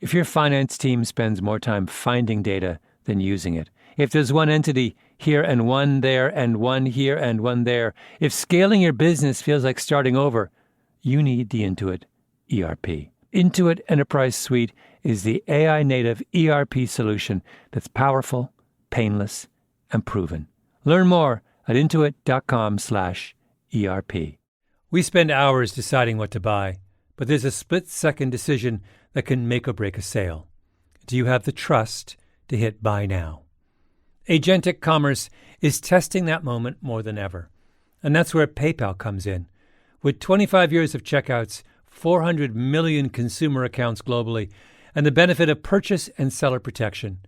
If your finance team spends more time finding data than using it, if there's one entity here and one there and one here and one there, if scaling your business feels like starting over, you need the Intuit ERP. Intuit Enterprise Suite is the AI-native ERP solution that's powerful, painless, and proven. Learn more at intuit.com/ERP. We spend hours deciding what to buy, but there's a split-second decision that can make or break a sale. Do you have the trust to hit buy now? Agentic commerce is testing that moment more than ever. And that's where PayPal comes in. With 25 years of checkouts, 400 million consumer accounts globally, and the benefit of purchase and seller protection,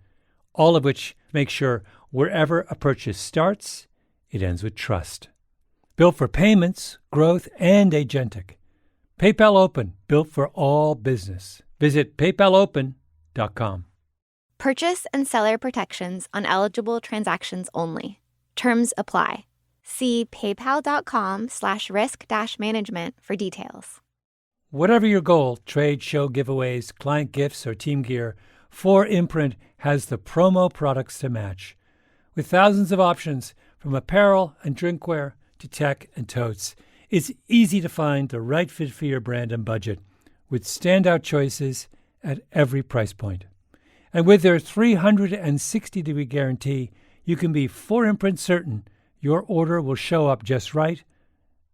all of which make sure wherever a purchase starts, it ends with trust. Built for payments, growth, and agentic. PayPal Open, built for all business. Visit paypalopen.com. Purchase and seller protections on eligible transactions only. Terms apply. See paypal.com/risk-management for details. Whatever your goal, trade, show, giveaways, client gifts, or team gear, 4imprint has the promo products to match. With thousands of options, from apparel and drinkware to tech and totes, it's easy to find the right fit for your brand and budget, with standout choices at every price point. And with their 360-degree guarantee, you can be 4imprint certain your order will show up just right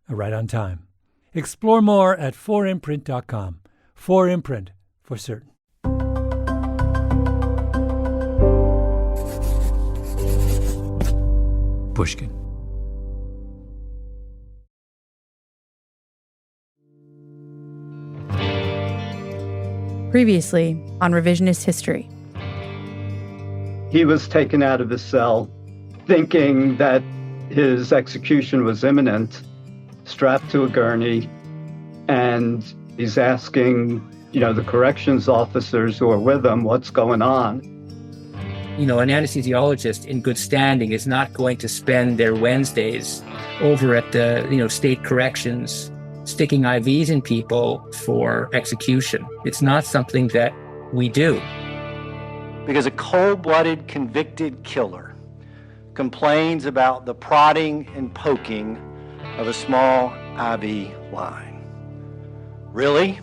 on time. Explore more at 4imprint.com. 4imprint for certain. Pushkin. Previously on Revisionist History. He was taken out of his cell thinking that his execution was imminent, strapped to a gurney, and he's asking, the corrections officers who are with him, what's going on? An anesthesiologist in good standing is not going to spend their Wednesdays over at the, state corrections sticking IVs in people for execution. It's not something that we do. Because a cold-blooded convicted killer complains about the prodding and poking of a small IV line. Really?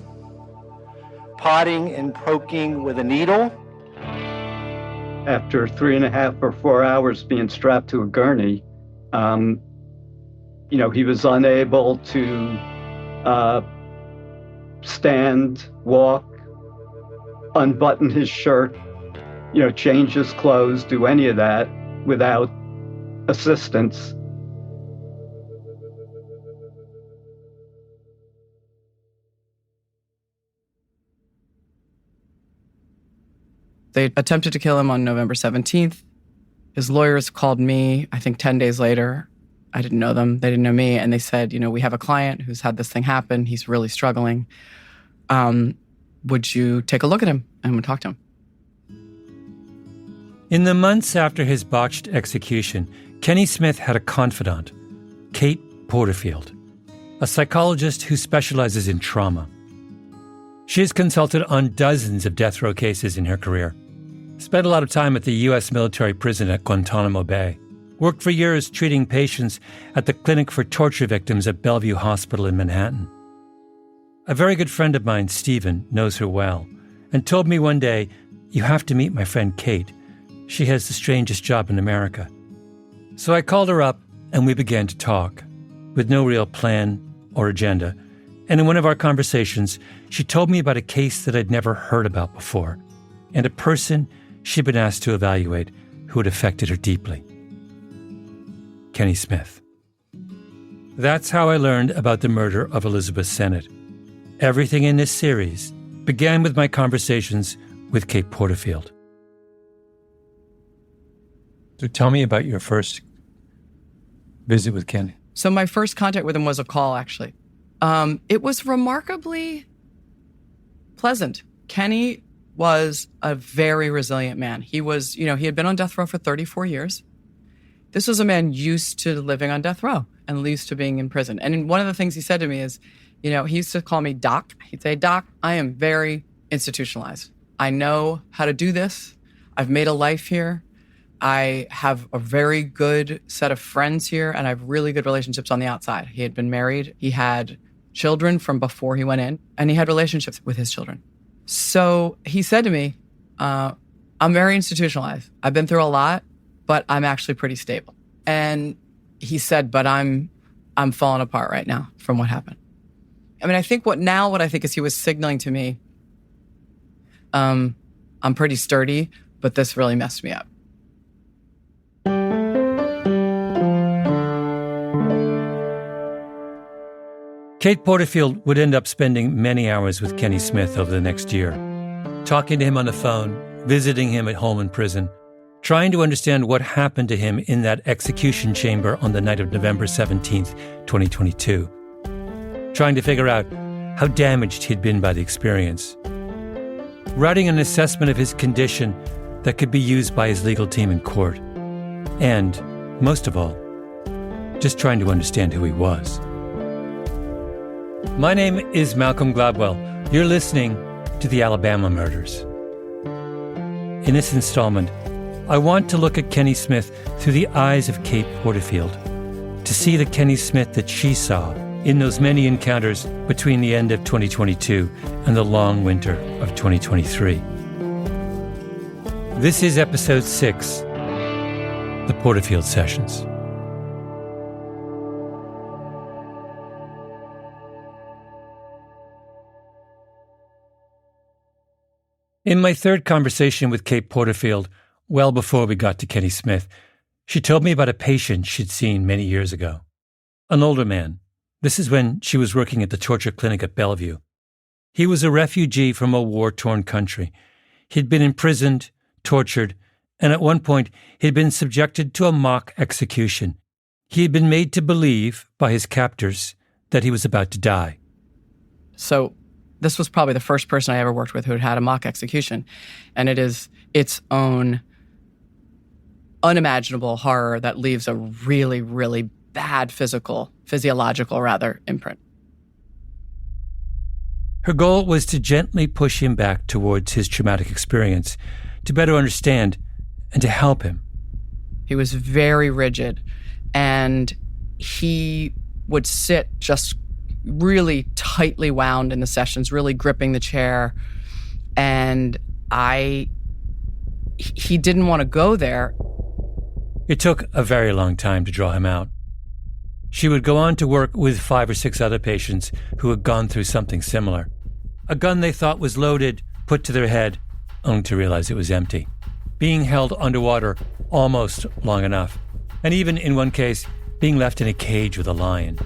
Prodding and poking with a needle? After 3.5 or 4 hours being strapped to a gurney, he was unable to stand, walk, unbutton his shirt, change his clothes, do any of that without assistance. They attempted to kill him on November 17th. His lawyers called me, I think 10 days later. I didn't know them. They didn't know me. And they said, we have a client who's had this thing happen. He's really struggling. Would you take a look at him and talk to him? In the months after his botched execution, Kenny Smith had a confidant, Kate Porterfield, a psychologist who specializes in trauma. She has consulted on dozens of death row cases in her career, spent a lot of time at the U.S. military prison at Guantanamo Bay, worked for years treating patients at the Clinic for Torture Victims at Bellevue Hospital in Manhattan. A very good friend of mine, Stephen, knows her well, and told me one day, "You have to meet my friend Kate. She has the strangest job in America." So I called her up, and we began to talk, with no real plan or agenda. And in one of our conversations, she told me about a case that I'd never heard about before, and a person she'd been asked to evaluate who had affected her deeply. Kenny Smith. That's how I learned about the murder of Elizabeth Sennett. Everything in this series began with my conversations with Kate Porterfield. So tell me about your first visit with Kenny. So my first contact with him was a call, actually. It was remarkably pleasant. Kenny was a very resilient man. He was, he had been on death row for 34 years. This was a man used to living on death row and used to being in prison. And one of the things he said to me is, he used to call me Doc. He'd say, "Doc, I am very institutionalized. I know how to do this. I've made a life here. I have a very good set of friends here, and I have really good relationships on the outside. He had been married. He had children from before he went in, and he had relationships with his children. So he said to me, I'm very institutionalized. I've been through a lot, but I'm actually pretty stable. And he said, but I'm falling apart right now from what happened. I mean, I think what I think is he was signaling to me, I'm pretty sturdy, but this really messed me up. Kate Porterfield would end up spending many hours with Kenny Smith over the next year, talking to him on the phone, visiting him at home in prison, trying to understand what happened to him in that execution chamber on the night of November 17th, 2022, trying to figure out how damaged he'd been by the experience, writing an assessment of his condition that could be used by his legal team in court, and, most of all, just trying to understand who he was. My name is Malcolm Gladwell. You're listening to the Alabama Murders. In this installment, I want to look at Kenny Smith through the eyes of Kate Porterfield, to see the Kenny Smith that she saw in those many encounters between the end of 2022 and the long winter of 2023. This is episode 6, The Porterfield Sessions. In my third conversation with Kate Porterfield, well before we got to Kenny Smith, she told me about a patient she'd seen many years ago. An older man. This is when she was working at the torture clinic at Bellevue. He was a refugee from a war-torn country. He'd been imprisoned, tortured, and at one point he'd been subjected to a mock execution. He had been made to believe by his captors that he was about to die. So this was probably the first person I ever worked with who had had a mock execution. And it is its own unimaginable horror that leaves a really, really bad physiological imprint. Her goal was to gently push him back towards his traumatic experience, to better understand and to help him. He was very rigid, and he would sit just really tightly wound in the sessions, really gripping the chair. And he didn't want to go there. It took a very long time to draw him out. She would go on to work with 5 or 6 other patients who had gone through something similar. A gun they thought was loaded, put to their head, only to realize it was empty. Being held underwater almost long enough. And even in one case, being left in a cage with a lion.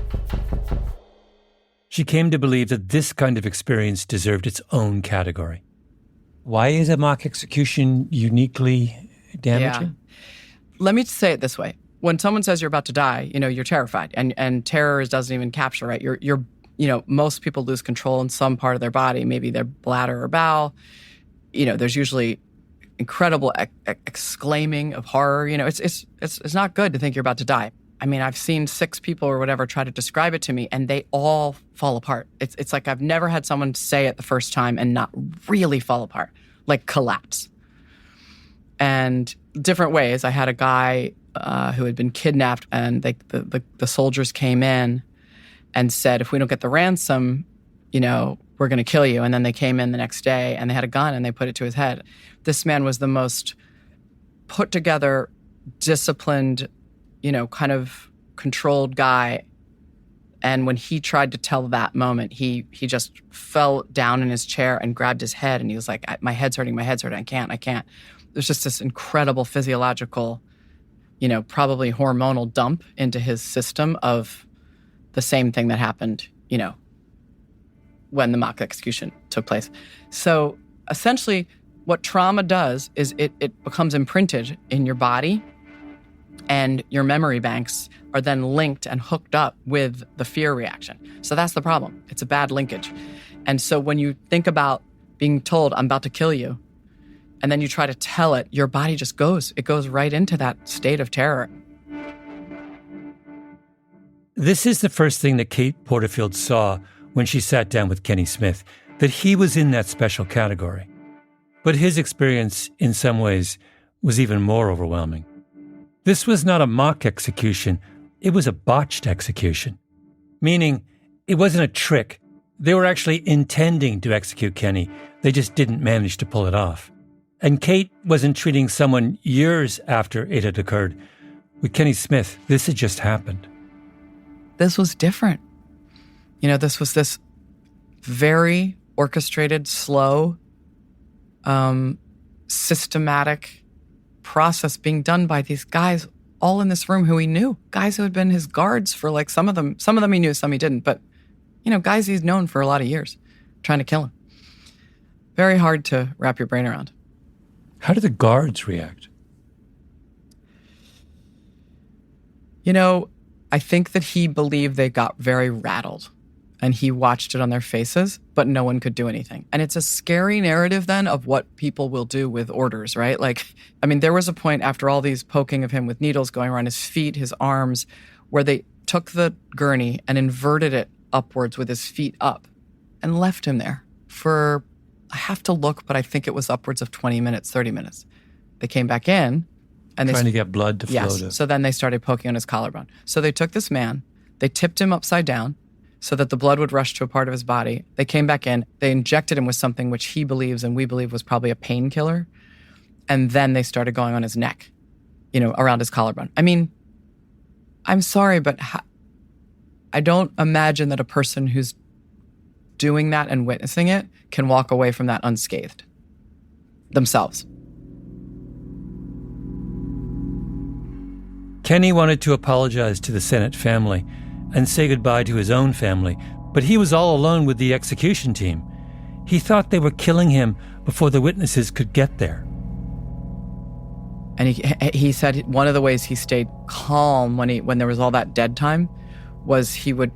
She came to believe that this kind of experience deserved its own category. Why is a mock execution uniquely damaging? Yeah. Let me say it this way. When someone says you're about to die, you're terrified, and terror doesn't even capture, right? You're most people lose control in some part of their body, maybe their bladder or bowel. There's usually incredible exclaiming of horror. It's not good to think you're about to die. I mean, I've seen 6 people or whatever try to describe it to me, and they all fall apart. It's like I've never had someone say it the first time and not really fall apart, like collapse. And different ways. I had a guy who had been kidnapped, and the soldiers came in and said, if we don't get the ransom, we're going to kill you. And then they came in the next day, and they had a gun, and they put it to his head. This man was the most put together, disciplined, kind of controlled guy. And when he tried to tell that moment, he just fell down in his chair and grabbed his head, and he was like, my head's hurting, I can't. There's just this incredible physiological, probably hormonal dump into his system of the same thing that happened, when the mock execution took place. So essentially what trauma does is it becomes imprinted in your body, and your memory banks are then linked and hooked up with the fear reaction. So that's the problem. It's a bad linkage. And so when you think about being told, I'm about to kill you, and then you try to tell it, your body just goes. It goes right into that state of terror. This is the first thing that Kate Porterfield saw when she sat down with Kenny Smith, that he was in that special category. But his experience, in some ways, was even more overwhelming. This was not a mock execution, it was a botched execution. Meaning, it wasn't a trick. They were actually intending to execute Kenny. They just didn't manage to pull it off. And Kate wasn't treating someone years after it had occurred. With Kenny Smith, this had just happened. This was different. This was this very orchestrated, slow, systematic process being done by these guys all in this room who he knew. Guys who had been his guards for some of them he knew, some he didn't. But, guys he's known for a lot of years, trying to kill him. Very hard to wrap your brain around. How did the guards react? I think that he believed they got very rattled and he watched it on their faces, but no one could do anything. And it's a scary narrative then of what people will do with orders, right? There was a point after all these poking of him with needles going around his feet, his arms, where they took the gurney and inverted it upwards with his feet up and left him there for, I have to look, but I think it was upwards of 20 minutes, 30 minutes. They came back in. And trying to get blood to flow. Yes. So then they started poking on his collarbone. So they took this man, they tipped him upside down so that the blood would rush to a part of his body. They came back in, they injected him with something which he believes and we believe was probably a painkiller. And then they started going on his neck, around his collarbone. I'm sorry, but I don't imagine that a person who's doing that and witnessing it can walk away from that unscathed themselves. Kenny wanted to apologize to the Sennett family and say goodbye to his own family, but he was all alone with the execution team. He thought they were killing him before the witnesses could get there. And he said one of the ways he stayed calm when there was all that dead time was he would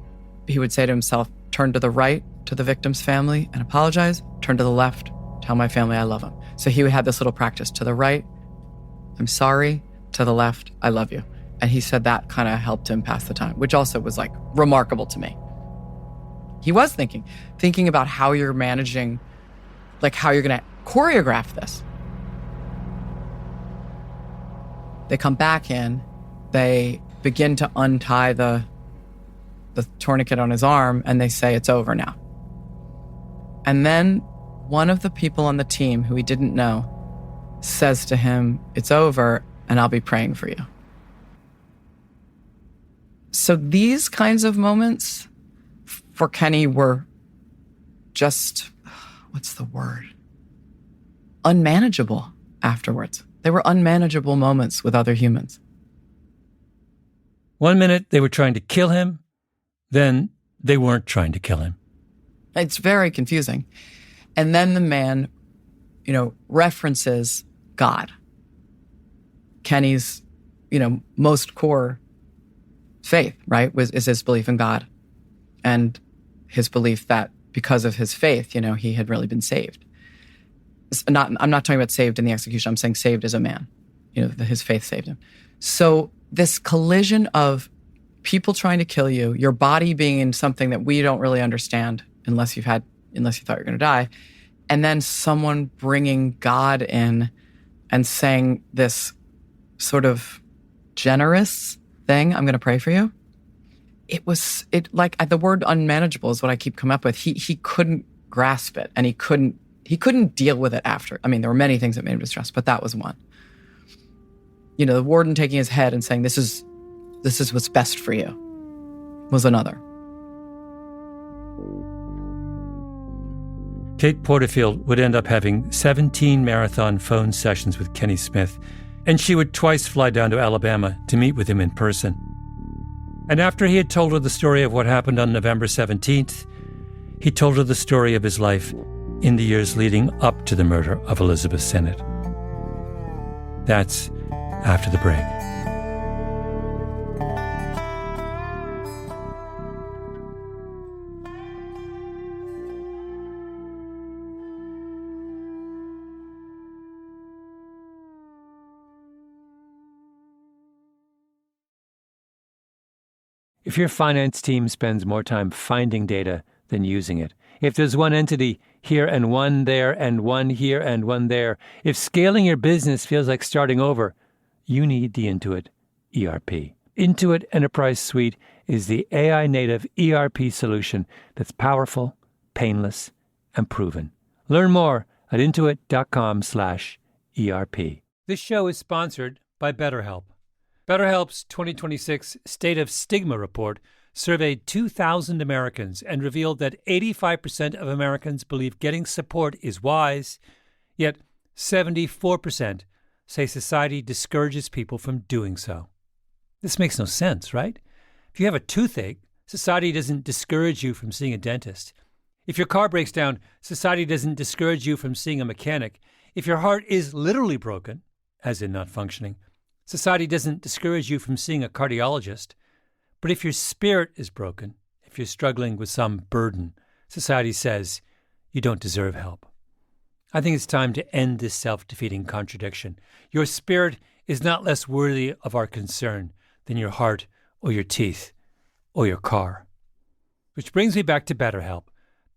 say to himself, turn to the right to the victim's family and apologize, turn to the left, tell my family I love them. So he had this little practice. To the right, I'm sorry. To the left, I love you. And he said that kind of helped him pass the time, which also was remarkable to me. He was thinking about how you're managing, how you're going to choreograph this. They come back in, they begin to untie the tourniquet on his arm, and they say it's over now. And then one of the people on the team who he didn't know says to him, it's over, and I'll be praying for you. So these kinds of moments for Kenny were just, what's the word? Unmanageable afterwards. They were unmanageable moments with other humans. 1 minute they were trying to kill him, then they weren't trying to kill him. It's very confusing. And then the man, references God. Kenny's, most core faith, right, is his belief in God and his belief that because of his faith, he had really been saved. I'm not talking about saved in the execution. I'm saying saved as a man. His faith saved him. So this collision of people trying to kill you, your body being in something that we don't really understand unless you thought you were going to die, and then someone bringing God in and saying this sort of generous thing, I'm going to pray for you. The word unmanageable is what I keep coming up with. He couldn't grasp it, and he couldn't deal with it after. There were many things that made him distressed, but that was one. The warden taking his head and saying, this is what's best for you, was another. Kate Porterfield would end up having 17 marathon phone sessions with Kenny Smith, and she would twice fly down to Alabama to meet with him in person. And after he had told her the story of what happened on November 17th, he told her the story of his life in the years leading up to the murder of Elizabeth Sennett. That's after the break. If your finance team spends more time finding data than using it, if there's one entity here and one there and one here and one there. If scaling your business feels like starting over, you need the Intuit ERP. Intuit Enterprise Suite is the AI-native ERP solution that's powerful, painless, and proven. Learn more at intuit.com/ERP. This show is sponsored by BetterHelp. BetterHelp's 2026 State of Stigma report surveyed 2,000 Americans and revealed that 85% of Americans believe getting support is wise, yet 74% say society discourages people from doing so. This makes no sense, right? If you have a toothache, society doesn't discourage you from seeing a dentist. If your car breaks down, society doesn't discourage you from seeing a mechanic. If your heart is literally broken, as in not functioning, society doesn't discourage you from seeing a cardiologist. But if your spirit is broken, if you're struggling with some burden, society says you don't deserve help. I think it's time to end this self-defeating contradiction. Your spirit is not less worthy of our concern than your heart or your teeth or your car. Which brings me back to BetterHelp.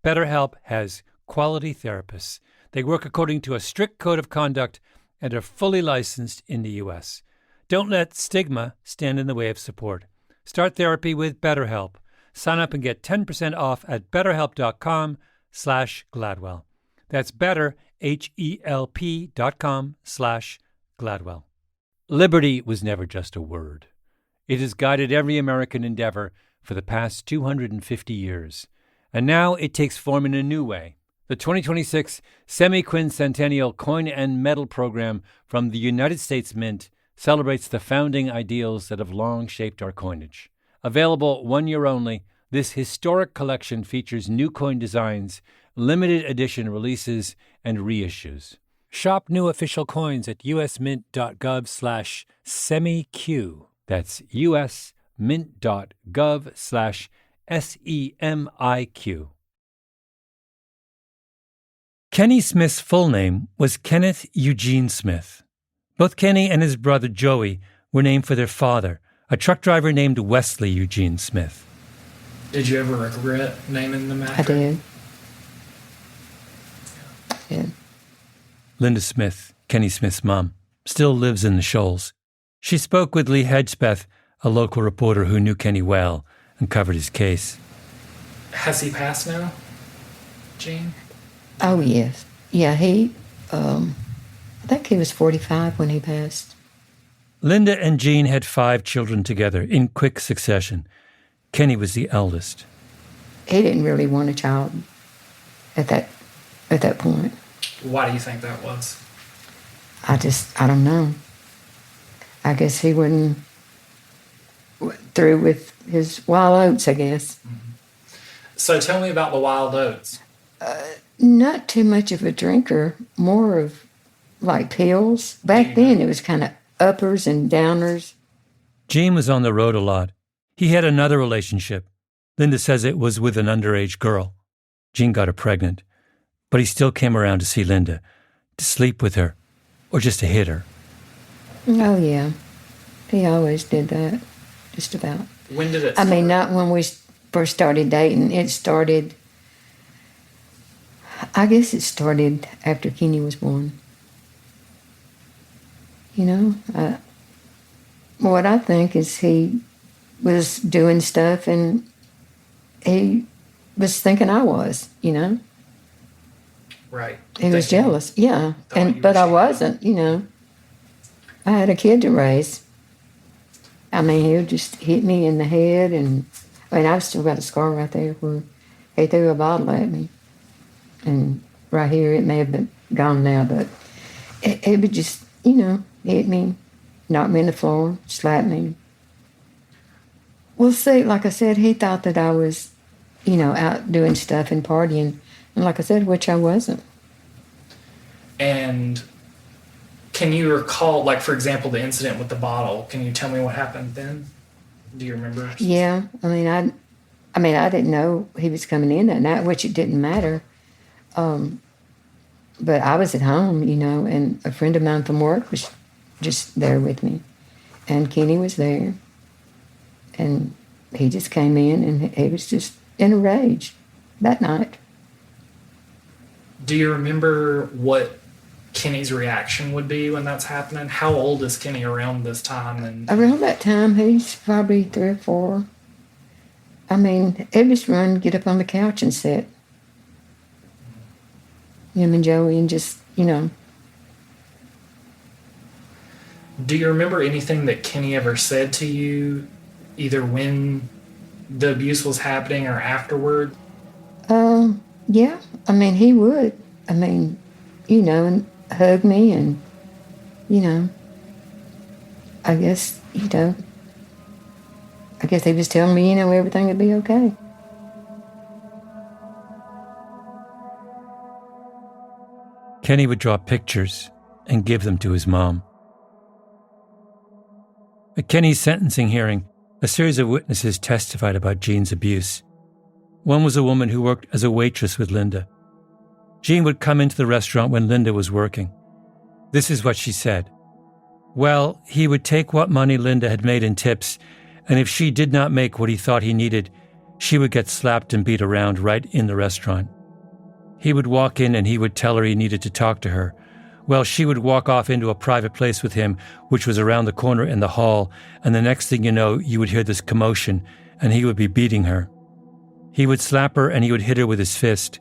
BetterHelp has quality therapists. They work according to a strict code of conduct and are fully licensed in the U.S. Don't let stigma stand in the way of support. Start therapy with BetterHelp. Sign up and get 10% off at betterhelp.com/Gladwell. That's betterhelp.com/Gladwell. Liberty was never just a word. It has guided every American endeavor for the past 250 years. And now it takes form in a new way. The 2026 Semi-Quincentennial Coin and Medal Program from the United States Mint celebrates the founding ideals that have long shaped our coinage. Available 1 year only, this historic collection features new coin designs, limited edition releases, and reissues. Shop new official coins at usmint.gov/semiq. That's usmint.gov/SEMIQ. Kenny Smith's full name was Kenneth Eugene Smith. Both Kenny and his brother Joey were named for their father, a truck driver named Wesley Eugene Smith. Did you ever regret naming them after? I did. Yeah. Linda Smith, Kenny Smith's mom, still lives in the Shoals. She spoke with Lee Hedgepeth, a local reporter who knew Kenny well and covered his case. Has he passed now, Jean? Oh, yes. Yeah, I think he was 45 when he passed. Linda and Jean had 5 children together in quick succession. Kenny was the eldest. He didn't really want a child at that point. Why do you think that was? I don't know. I guess he wasn't through with his wild oats, I guess. Mm-hmm. So tell me about the wild oats. Not too much of a drinker, more of like pills. Back then it was kind of uppers and downers. Gene was on the road a lot. He had another relationship. Linda says it was with an underage girl. Gene got her pregnant, but he still came around to see Linda, to sleep with her, or just to hit her. Oh, yeah. He always did that, just about. When did it start? I mean, not when we first started dating. I guess it started after Kenny was born. You know, what I think is he was doing stuff and he was thinking I was, you know. Right. He was jealous, yeah. But I wasn't, you know. I had a kid to raise. I mean, he would just hit me in the head, and I've still got a scar right there where he threw a bottle at me. And right here, it may have been gone now, but it would just, you know, hit me, knock me on the floor, slap me. Well, see, like I said, he thought that I was, you know, out doing stuff and partying. And like I said, which I wasn't. And can you recall, like, for example, the incident with the bottle? Can you tell me what happened then? Do you remember? Yeah. I mean, I didn't know he was coming in that night, which it didn't matter. But I was at home, you know, and a friend of mine from work was just there with me. And Kenny was there. And he just came in, and he was just in a rage that night. Do you remember what Kenny's reaction would be when that's happening? How old is Kenny around this time? And Around that time, he's probably 3 or 4. I mean, he'd just run, get up on the couch and sit. Him and Joey and just, do you remember anything that Kenny ever said to you, either when the abuse was happening or afterward? Yeah. I mean, he would. I mean, and hug me and, I guess he was telling me, everything would be okay. Kenny would draw pictures and give them to his mom. At Kenny's sentencing hearing, a series of witnesses testified about Jean's abuse. One was a woman who worked as a waitress with Linda. Jean would come into the restaurant when Linda was working. This is what she said. Well, he would take what money Linda had made in tips, and if she did not make what he thought he needed, she would get slapped and beat around right in the restaurant. He would walk in and he would tell her he needed to talk to her. Well, she would walk off into a private place with him, which was around the corner in the hall, and the next thing you know, you would hear this commotion, and he would be beating her. He would slap her and he would hit her with his fist.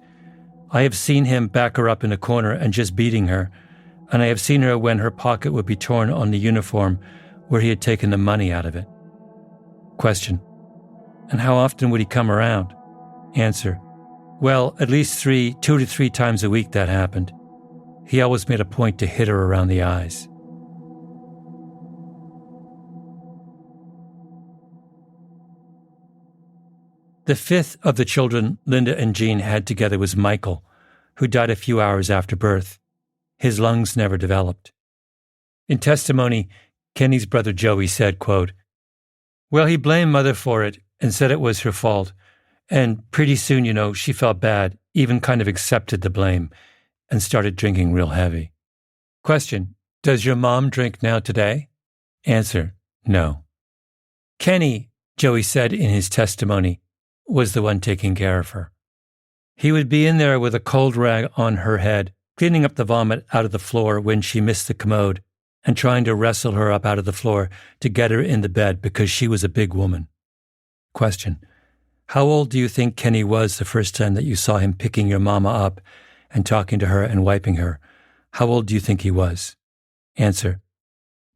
I have seen him back her up in a corner and just beating her, and I have seen her when her pocket would be torn on the uniform where he had taken the money out of it. Question. And how often would he come around? Answer. Well, at least 2 to 3 times a week that happened. He always made a point to hit her around the eyes. The 5th of the children Linda and Jean had together was Michael, who died a few hours after birth. His lungs never developed. In testimony, Kenny's brother Joey said, quote, well, he blamed Mother for it and said it was her fault. And pretty soon, she felt bad, even kind of accepted the blame, and started drinking real heavy. Question, does your mom drink now today? Answer, no. Kenny, Joey said in his testimony, was the one taking care of her. He would be in there with a cold rag on her head, cleaning up the vomit out of the floor when she missed the commode, and trying to wrestle her up out of the floor to get her in the bed because she was a big woman. Question, how old do you think Kenny was the first time that you saw him picking your mama up and talking to her and wiping her? How old do you think he was? Answer,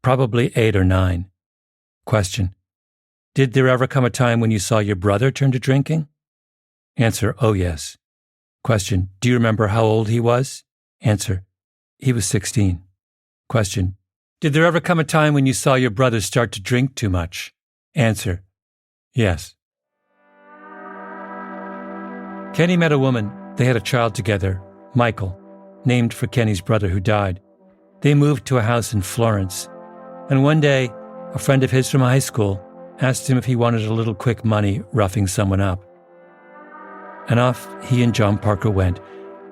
probably 8 or 9. Question, did there ever come a time when you saw your brother turn to drinking? Answer, oh yes. Question, do you remember how old he was? Answer, he was 16. Question, did there ever come a time when you saw your brother start to drink too much? Answer, yes. Kenny met a woman. They had a child together, Michael, named for Kenny's brother who died. They moved to a house in Florence. And one day, a friend of his from high school asked him if he wanted a little quick money roughing someone up. And off he and John Parker went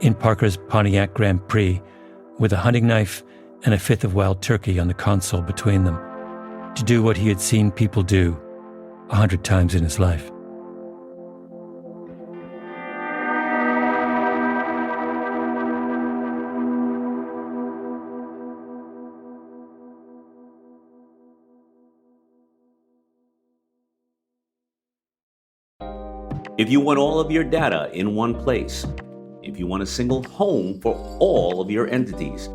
in Parker's Pontiac Grand Prix with a hunting knife and a 5th of wild turkey on the console between them to do what he had seen people do 100 times in his life. If you want all of your data in one place, if you want a single home for all of your entities,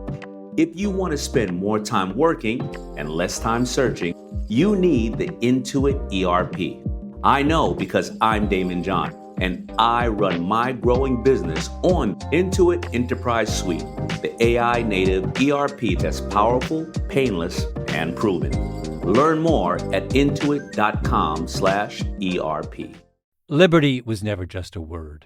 if you want to spend more time working and less time searching, you need the Intuit ERP. I know because I'm Damon John, and I run my growing business on Intuit Enterprise Suite, the AI native ERP that's powerful, painless, and proven. Learn more at intuit.com/ERP. Liberty was never just a word.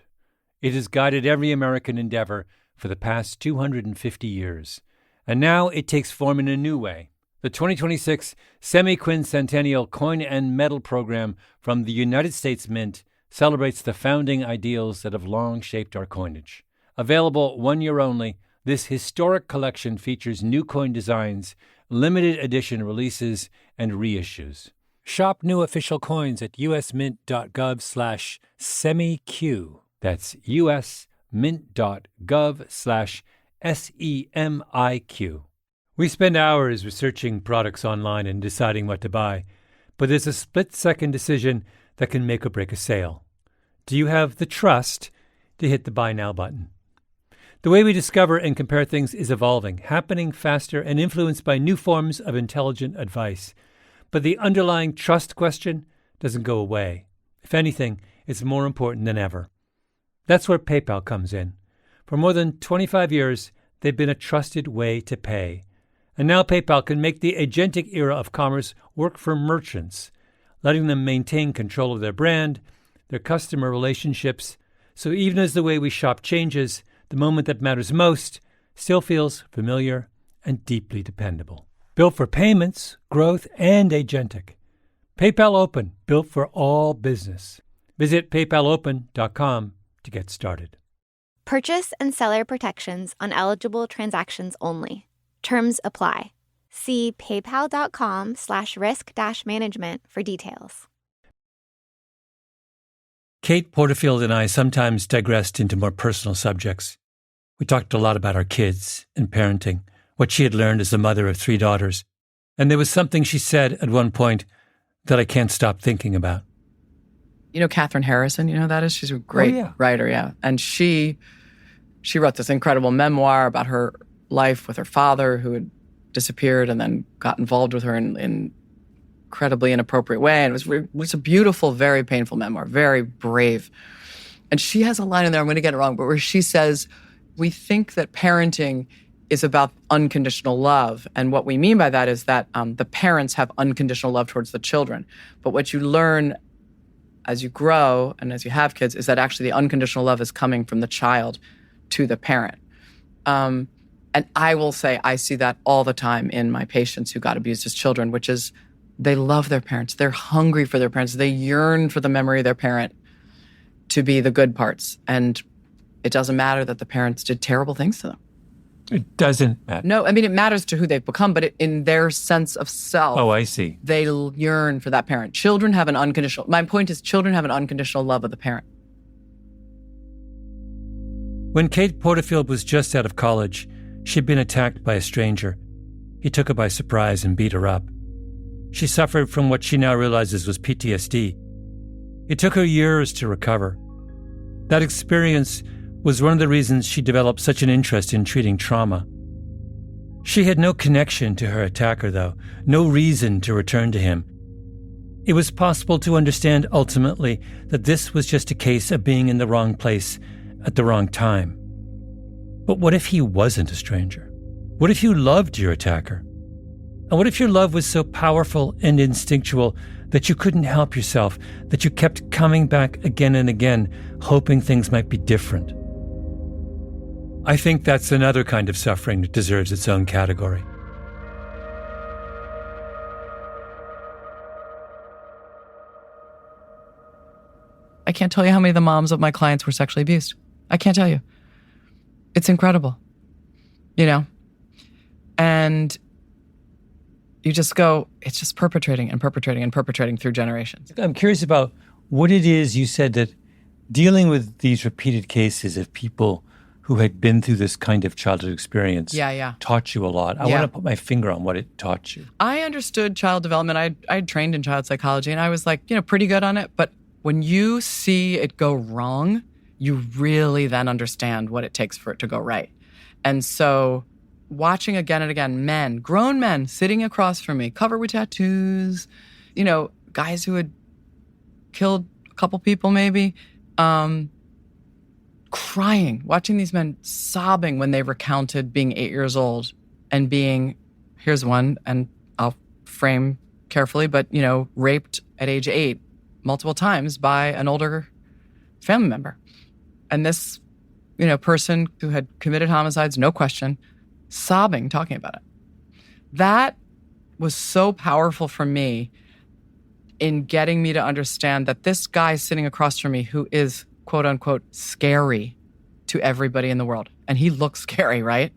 It has guided every American endeavor for the past 250 years. And now it takes form in a new way. The 2026 Semi-Quincentennial Coin and Medal Program from the United States Mint celebrates the founding ideals that have long shaped our coinage. Available 1 year only, this historic collection features new coin designs, limited edition releases, and reissues. Shop new official coins at usmint.gov/semiq. That's usmint.gov/semiq. mint.gov/SEMIQ. We spend hours researching products online and deciding what to buy, but there's a split-second decision that can make or break a sale. Do you have the trust to hit the Buy Now button? The way we discover and compare things is evolving, happening faster and influenced by new forms of intelligent advice. But the underlying trust question doesn't go away. If anything, it's more important than ever. That's where PayPal comes in. For more than 25 years, they've been a trusted way to pay. And now PayPal can make the agentic era of commerce work for merchants, letting them maintain control of their brand, their customer relationships. So even as the way we shop changes, the moment that matters most still feels familiar and deeply dependable. Built for payments, growth, and agentic. PayPal Open, built for all business. Visit paypalopen.com to get started. Purchase and seller protections on eligible transactions only. Terms apply. See paypal.com/risk-management for details. Kate Porterfield and I sometimes digressed into more personal subjects. We talked a lot about our kids and parenting, what she had learned as a mother of 3 daughters. And there was something she said at one point that I can't stop thinking about. You know Catherine Harrison, you know who that is? She's a great writer, yeah. And she wrote this incredible memoir about her life with her father, who had disappeared and then got involved with her in incredibly inappropriate way. And it was a beautiful, very painful memoir, very brave. And she has a line in there, I'm going to get it wrong, but where she says, we think that parenting is about unconditional love. And what we mean by that is that the parents have unconditional love towards the children. But what you learn as you grow and as you have kids is that actually the unconditional love is coming from the child to the parent. And I will say I see that all the time in my patients who got abused as children, which is they love their parents. They're hungry for their parents. They yearn for the memory of their parent to be the good parts. And it doesn't matter that the parents did terrible things to them. It doesn't matter. No, I mean, it matters to who they've become, but in their sense of self. Oh, I see. They yearn for that parent. My point is children have an unconditional love of the parent. When Kate Porterfield was just out of college, she'd been attacked by a stranger. He took her by surprise and beat her up. She suffered from what she now realizes was PTSD. It took her years to recover. That experience was one of the reasons she developed such an interest in treating trauma. She had no connection to her attacker, though, no reason to return to him. It was possible to understand ultimately that this was just a case of being in the wrong place at the wrong time. But what if he wasn't a stranger? What if you loved your attacker? And what if your love was so powerful and instinctual that you couldn't help yourself, that you kept coming back again and again, hoping things might be different? I think that's another kind of suffering that deserves its own category. I can't tell you how many of the moms of my clients were sexually abused. I can't tell you. It's incredible, you know? And you just go, it's just perpetrating and perpetrating and perpetrating through generations. I'm curious about what it is you said that dealing with these repeated cases of people who had been through this kind of childhood experience taught you a lot. I want to put my finger on what it taught you. I understood child development. I trained in child psychology, and I was like, pretty good on it. But when you see it go wrong, you really then understand what it takes for it to go right. And so watching again and again, grown men sitting across from me, covered with tattoos, guys who had killed a couple people maybe, crying, watching these men sobbing when they recounted being 8 years old and being, here's one, and I'll frame carefully, but, raped at age 8 multiple times by an older family member. And this, person who had committed homicides, no question, sobbing, talking about it. That was so powerful for me in getting me to understand that this guy sitting across from me who is quote unquote scary to everybody in the world. And he looks scary, right?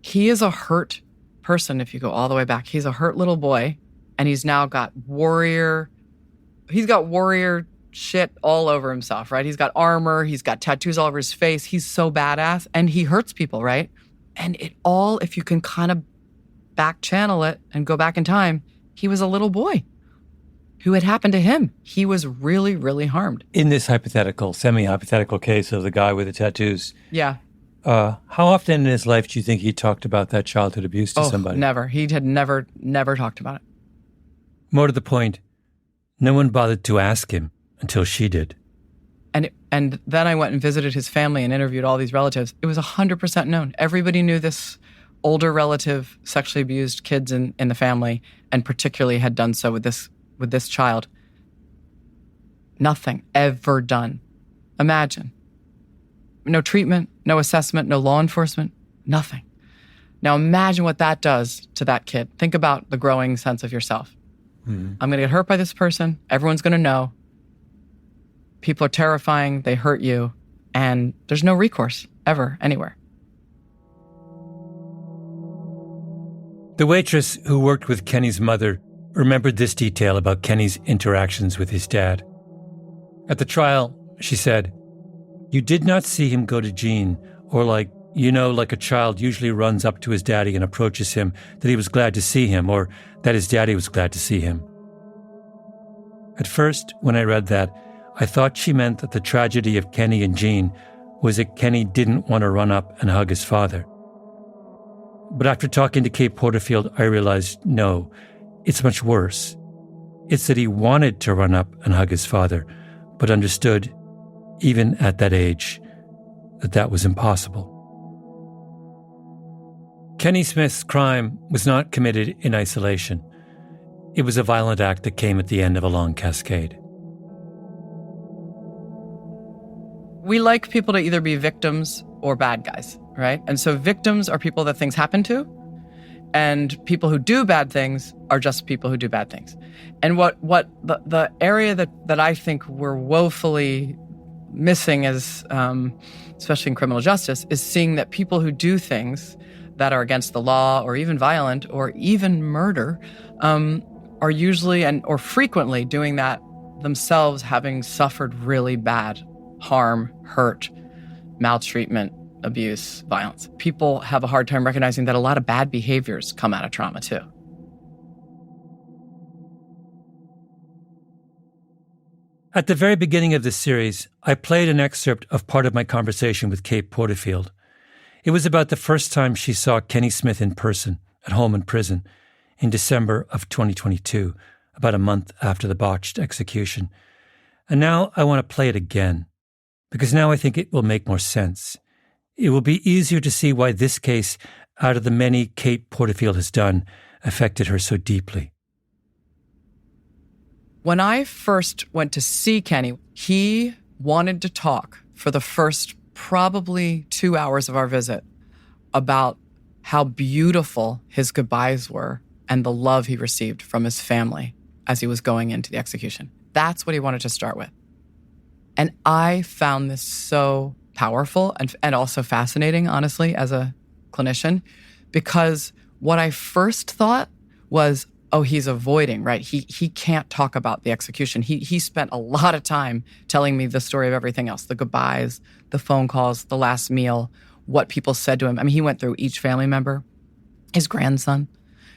He is a hurt person. If you go all the way back, he's a hurt little boy, and he's now got warrior shit all over himself, right? He's got armor, he's got tattoos all over his face. He's so badass, and he hurts people, right? And it all, if you can kind of back channel it and go back in time, he was a little boy who had happened to him. He was really, really harmed. In this hypothetical, semi-hypothetical case of the guy with the tattoos. Yeah. How often in his life do you think he talked about that childhood abuse to somebody? Never. He had never talked about it. More to the point, no one bothered to ask him until she did. And then I went and visited his family and interviewed all these relatives. It was 100% known. Everybody knew this older relative sexually abused kids in the family, and particularly had done so with this child. Nothing ever done. Imagine. No treatment, no assessment, no law enforcement, nothing. Now imagine what that does to that kid. Think about the growing sense of yourself. Mm-hmm. I'm going to get hurt by this person. Everyone's going to know. People are terrifying. They hurt you. And there's no recourse ever, anywhere. The waitress who worked with Kenny's mother remembered this detail about Kenny's interactions with his dad. At the trial, she said, "You did not see him go to Jean, or like a child usually runs up to his daddy and approaches him, that he was glad to see him, or that his daddy was glad to see him." At first, when I read that, I thought she meant that the tragedy of Kenny and Jean was that Kenny didn't want to run up and hug his father. But after talking to Kate Porterfield, I realized, no, it's much worse. It's that he wanted to run up and hug his father, but understood, even at that age, that was impossible. Kenny Smith's crime was not committed in isolation. It was a violent act that came at the end of a long cascade. We like people to either be victims or bad guys, right? And so victims are people that things happen to, and people who do bad things are just people who do bad things. And what the area that I think we're woefully missing as, especially in criminal justice, is seeing that people who do things that are against the law or even violent or even murder are usually or frequently doing that themselves, having suffered really bad harm, hurt, maltreatment, abuse, violence. People have a hard time recognizing that a lot of bad behaviors come out of trauma too. At the very beginning of this series, I played an excerpt of part of my conversation with Kate Porterfield. It was about the first time she saw Kenny Smith in person at home in prison in December of 2022, about a month after the botched execution. And now I want to play it again, because now I think it will make more sense. It will be easier to see why this case, out of the many Kate Porterfield has done, affected her so deeply. When I first went to see Kenny, he wanted to talk for the first probably 2 hours of our visit about how beautiful his goodbyes were and the love he received from his family as he was going into the execution. That's what he wanted to start with. And I found this so powerful and also fascinating, honestly, as a clinician, because what I first thought was, oh, he's avoiding, right? He can't talk about the execution. He spent a lot of time telling me the story of everything else, the goodbyes, the phone calls, the last meal, what people said to him. I mean, he went through each family member, his grandson,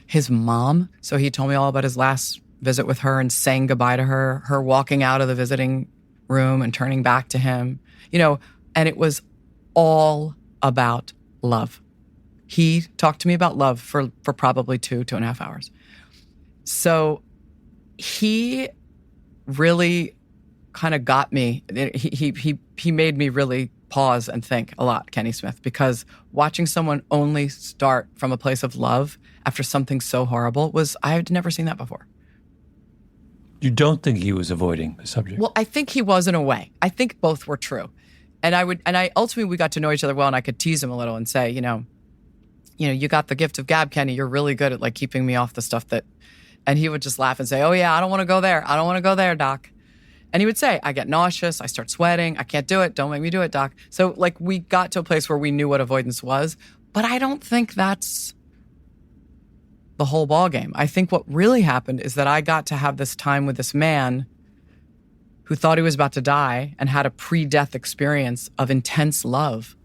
his mom. So he told me all about his last visit with her and saying goodbye to her walking out of the visiting room and turning back to him, and it was all about love. He talked to me about love for probably 2.5 hours. So he really kind of got me. He made me really pause and think a lot, Kenny Smith, because watching someone only start from a place of love after something so horrible I had never seen that before. You don't think he was avoiding the subject? Well, I think he was in a way. I think both were true. And I ultimately, we got to know each other well, and I could tease him a little and say, you got the gift of gab, Kenny. You're really good at keeping me off the stuff and he would just laugh and say, oh yeah, I don't want to go there. I don't want to go there, doc. And he would say, I get nauseous. I start sweating. I can't do it. Don't make me do it, doc. So we got to a place where we knew what avoidance was, but I don't think that's the whole ball game. I think what really happened is that I got to have this time with this man who thought he was about to die and had a pre-death experience of intense love.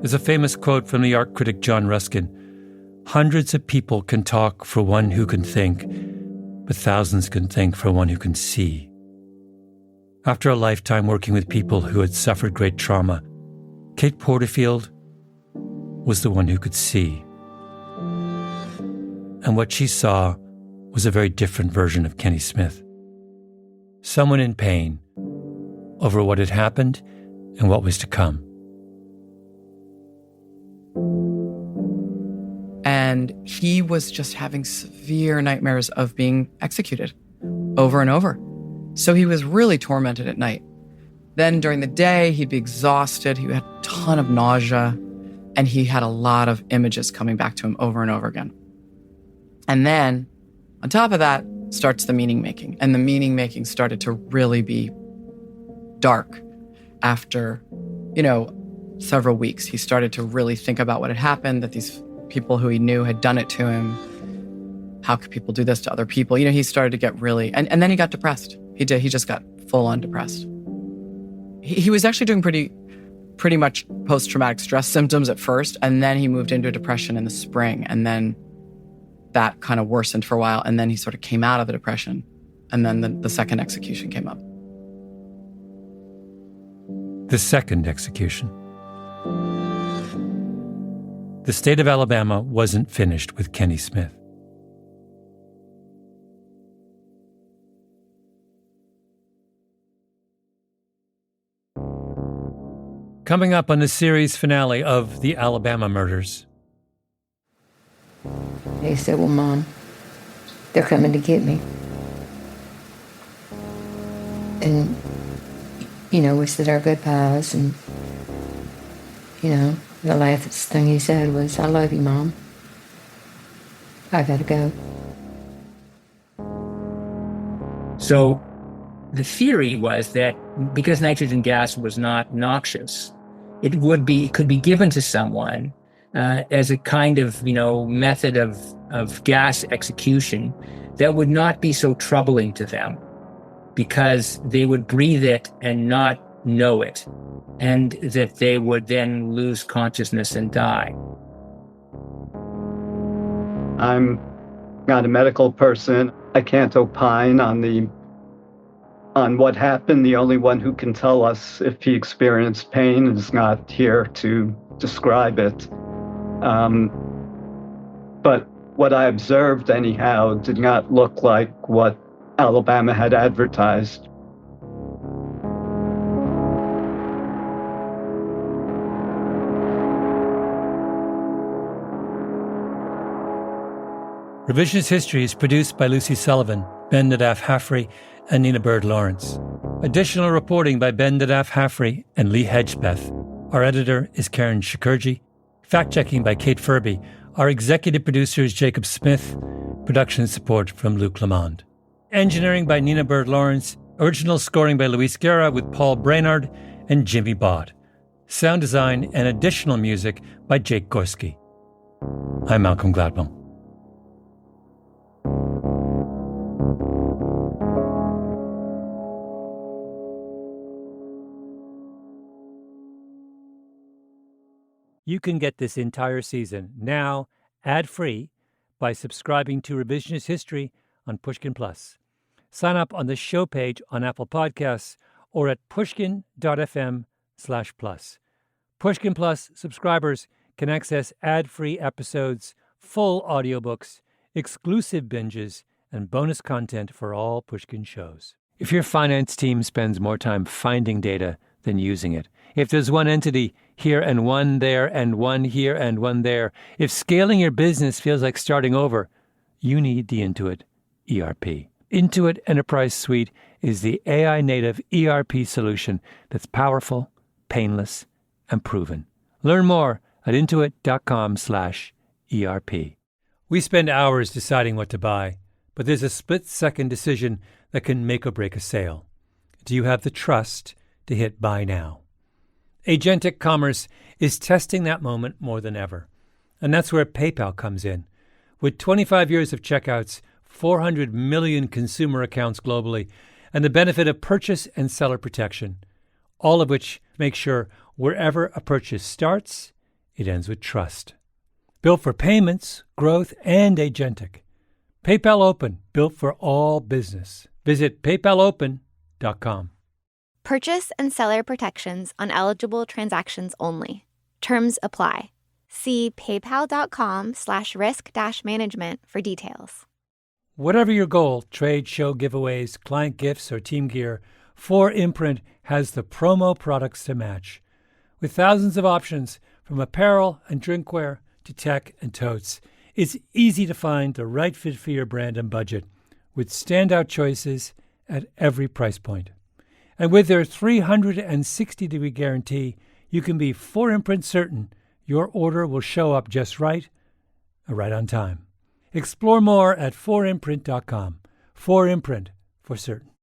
There's a famous quote from the art critic John Ruskin. Hundreds of people can talk for one who can think, but thousands can think for one who can see. After a lifetime working with people who had suffered great trauma, Kate Porterfield was the one who could see. And what she saw was a very different version of Kenny Smith. Someone in pain over what had happened and what was to come. And he was just having severe nightmares of being executed over and over. So he was really tormented at night. Then during the day, he'd be exhausted. He had a ton of nausea, and he had a lot of images coming back to him over and over again. And then, on top of that, starts the meaning making. And the meaning making started to really be dark after, several weeks. He started to really think about what had happened, that these people who he knew had done it to him. How could people do this to other people? He started to get really, and then he got depressed. He just got full on depressed. He was actually doing pretty much post-traumatic stress symptoms at first, and then he moved into depression in the spring, and then that kind of worsened for a while, and then he sort of came out of the depression, and then the second execution came up. The second execution. The state of Alabama wasn't finished with Kenny Smith. Coming up on the series finale of The Alabama Murders. He said, well, Mom, they're coming to get me. And, we said our goodbyes, and, the last thing he said was, I love you, Mom. I gotta go. So the theory was that because nitrogen gas was not noxious, it could be given to someone as a kind of, method of gas execution that would not be so troubling to them because they would breathe it and not know it, and that they would then lose consciousness and die. I'm not a medical person. I can't opine on what happened. The only one who can tell us if he experienced pain is not here to describe it. But what I observed, anyhow, did not look like what Alabama had advertised. Revisionist History is produced by Lucy Sullivan, Ben Nadaf Haffrey, and Nina Bird Lawrence. Additional reporting by Ben Nadaf Haffrey and Lee Hedgepeth. Our editor is Karen Shakurji. Fact-checking by Kate Furby. Our executive producer is Jacob Smith. Production support from Luke Lamond. Engineering by Nina Bird Lawrence. Original scoring by Luis Guerra with Paul Brainard and Jimmy Bott. Sound design and additional music by Jake Gorski. I'm Malcolm Gladwell. You can get this entire season now, ad-free, by subscribing to Revisionist History on Pushkin Plus. Sign up on the show page on Apple Podcasts or at pushkin.fm/plus. Pushkin Plus subscribers can access ad-free episodes, full audiobooks, exclusive binges, and bonus content for all Pushkin shows. If your finance team spends more time finding data than using it, if there's one entity here and one there and one here and one there, if scaling your business feels like starting over, you need the Intuit ERP. Intuit Enterprise Suite is the AI-native ERP solution that's powerful, painless, and proven. Learn more at intuit.com/ERP. We spend hours deciding what to buy, but there's a split-second decision that can make or break a sale. Do you have the trust to hit buy now? Agentic commerce is testing that moment more than ever. And that's where PayPal comes in. With 25 years of checkouts, 400 million consumer accounts globally, and the benefit of purchase and seller protection, all of which make sure wherever a purchase starts, it ends with trust. Built for payments, growth, and agentic. PayPal Open, built for all business. Visit paypalopen.com. Purchase and seller protections on eligible transactions only. Terms apply. See paypal.com/risk-management for details. Whatever your goal, trade, show, giveaways, client gifts, or team gear, 4imprint has the promo products to match. With thousands of options, from apparel and drinkware to tech and totes, it's easy to find the right fit for your brand and budget, with standout choices at every price point. And with their 360-degree guarantee, you can be 4imprint certain your order will show up just right on time. Explore more at 4imprint.com. 4imprint, for certain.